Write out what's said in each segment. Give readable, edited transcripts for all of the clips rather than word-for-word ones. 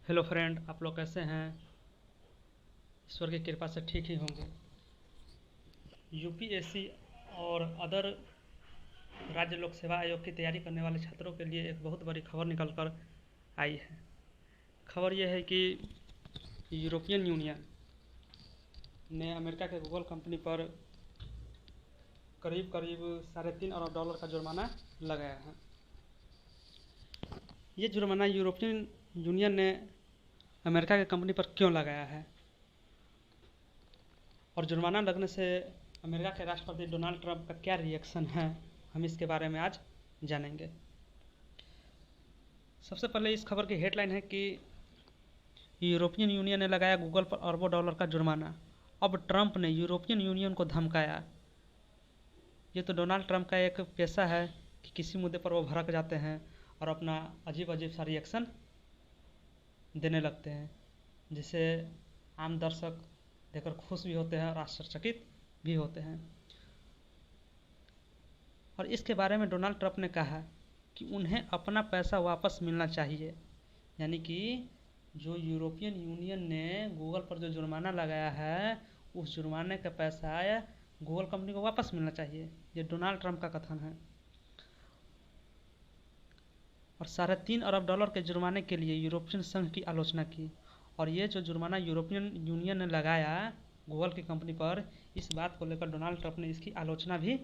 Hello friend, आप लोग कैसे हैं? ईश्वर की कृपा से ठीक ही होंगे। यूपीएससी और अदर राज्य लोक सेवा आयोग की तैयारी करने वाले छात्रों के लिए एक बहुत बड़ी खबर निकल कर आई है। खबर यह है कि यूरोपियन यूनियन ने अमेरिका के गूगल कंपनी पर करीब करीब $3.5 अरब का जुर्माना लगाया है। ये जुर्माना यूरोपियन यूनियन ने अमेरिका के कंपनी पर क्यों लगाया है और जुर्माना लगने से अमेरिका के राष्ट्रपति डोनाल्ड ट्रंप का क्या रिएक्शन है, हम इसके बारे में आज जानेंगे। सबसे पहले इस खबर की हेडलाइन है कि यूरोपियन यूनियन ने लगाया गूगल पर अरबों डॉलर का जुर्माना। अब ट्रंप ने यूरोपियन यूनियन को धमकाया। ये तो डोनाल्ड ट्रंप का एक पेशा है कि किसी मुद्दे पर वो भड़क जाते हैं और अपना अजीब अजीब सा रिएक्शन देने लगते हैं, जिसे आम दर्शक देखकर खुश भी होते हैं और आश्चर्यचकित भी होते हैं। और इसके बारे में डोनाल्ड ट्रंप ने कहा कि उन्हें अपना पैसा वापस मिलना चाहिए, यानी कि जो यूरोपियन यूनियन ने गूगल पर जो जुर्माना लगाया है उस जुर्माने का पैसा गूगल कंपनी को वापस मिलना चाहिए। ये डोनाल्ड ट्रंप का कथन है। और $3.5 अरब के जुर्माने के लिए यूरोपियन संघ की आलोचना की। और ये जो जुर्माना यूरोपियन यूनियन ने लगाया गूगल की कंपनी पर, इस बात को लेकर डोनाल्ड ट्रंप ने इसकी आलोचना भी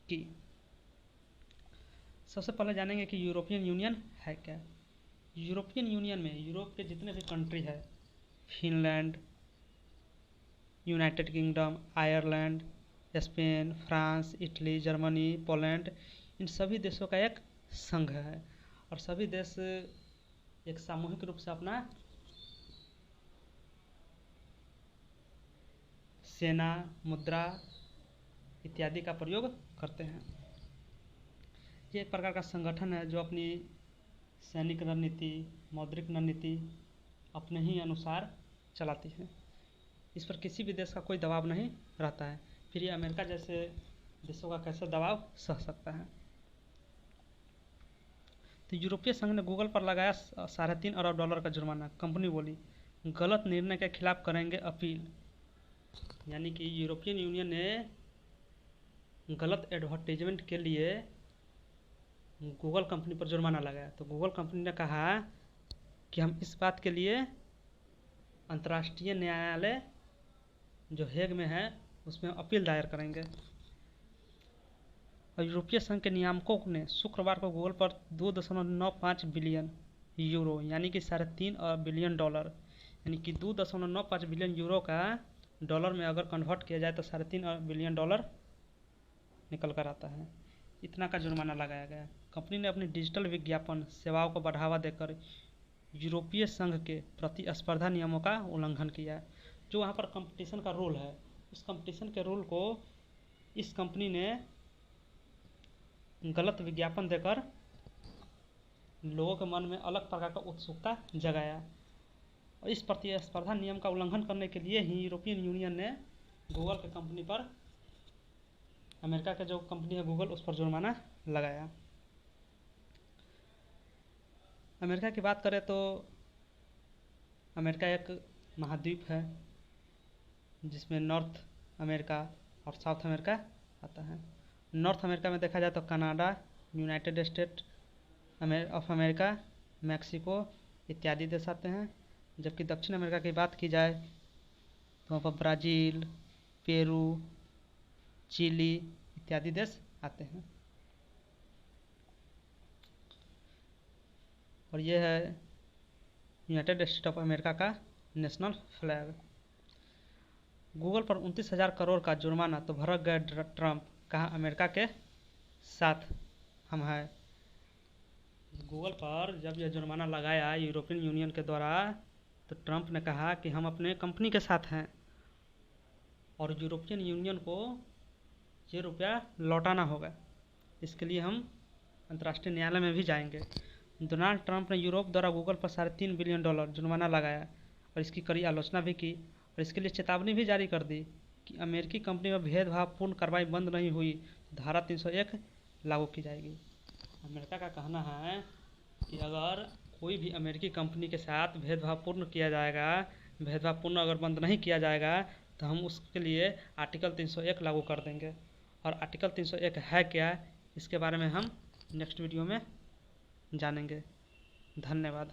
की। सबसे पहले जानेंगे कि यूरोपियन यूनियन है क्या। यूरोपियन यूनियन में यूरोप के जितने भी कंट्री है, Finland, United Kingdom, Ireland, Spain, France, Italy, Germany, Poland, इन सभी देशों का एक संघ है। और सभी देश एक सामूहिक रूप से अपना सेना, मुद्रा इत्यादि का प्रयोग करते हैं। ये एक प्रकार का संगठन है जो अपनी सैनिक रणनीति, मौद्रिक रणनीति अपने ही अनुसार चलाती है। इस पर किसी भी देश का कोई दबाव नहीं रहता है। फिर ये अमेरिका जैसे देशों का कैसे दबाव सह सकता है। तो यूरोपीय संघ ने गूगल पर लगाया $3.5 अरब का जुर्माना। कंपनी बोली गलत निर्णय के खिलाफ करेंगे अपील। यानी कि यूरोपियन यूनियन ने गलत एडवर्टीजमेंट के लिए गूगल कंपनी पर जुर्माना लगाया। तो गूगल कंपनी ने कहा कि हम इस बात के लिए अंतर्राष्ट्रीय न्यायालय जो हेग में है उसमें अपील दायर करेंगे। और यूरोपीय संघ के नियामकों ने शुक्रवार को गूगल पर 2.95 बिलियन यूरो यानी कि $3.5 बिलियन, यानी कि 2.95 बिलियन यूरो का डॉलर में अगर कन्वर्ट किया जाए तो $3.5 बिलियन निकल कर आता है। इतना का जुर्माना लगाया गया। कंपनी ने अपनी डिजिटल विज्ञापन सेवाओं को बढ़ावा देकर यूरोपीय संघ के प्रतिस्पर्धा नियमों का उल्लंघन किया। जो वहाँ पर कंपटीशन का रूल है, उस कंपटीशन के रूल को इस कंपनी ने गलत विज्ञापन देकर लोगों के मन में अलग प्रकार का उत्सुकता जगाया। और इस प्रतिस्पर्धा नियम का उल्लंघन करने के लिए ही यूरोपियन यूनियन ने गूगल के कंपनी पर, अमेरिका के जो कंपनी है गूगल, उस पर जुर्माना लगाया। अमेरिका की बात करें तो अमेरिका एक महाद्वीप है जिसमें नॉर्थ अमेरिका और साउथ अमेरिका आता है। नॉर्थ अमेरिका में देखा जाए तो Canada, United state of America, Mexico इत्यादि देश आते हैं। जबकि दक्षिण अमेरिका की बात की जाए तो वहाँ पर ब्राज़ील, पेरू, चिली इत्यादि देश आते हैं। और यह है यूनाइटेड स्टेट ऑफ अमेरिका का नेशनल फ्लैग। गूगल पर 29,000 करोड़ का जुर्माना तो भड़क गए ट्रंप, कहा अमेरिका के साथ हम हैं। गूगल पर जब यह जुर्माना लगाया यूरोपियन यूनियन के द्वारा तो ट्रंप ने कहा कि हम अपने कंपनी के साथ हैं और यूरोपियन यूनियन को ये रुपया लौटाना होगा। इसके लिए हम अंतर्राष्ट्रीय न्यायालय में भी जाएंगे। डोनाल्ड ट्रंप ने यूरोप द्वारा गूगल पर $3.5 बिलियन जुर्माना लगाया और इसकी कड़ी आलोचना भी की और इसके लिए चेतावनी भी जारी कर दी कि अमेरिकी कंपनी में भेदभावपूर्ण कार्रवाई बंद नहीं हुई तो धारा 301 लागू की जाएगी। अमेरिका का कहना है कि अगर कोई भी अमेरिकी कंपनी के साथ भेदभावपूर्ण किया जाएगा, भेदभावपूर्ण अगर बंद नहीं किया जाएगा तो हम उसके लिए आर्टिकल 301 लागू कर देंगे। और आर्टिकल 301 है क्या, इसके बारे में हम नेक्स्ट वीडियो में जानेंगे। धन्यवाद।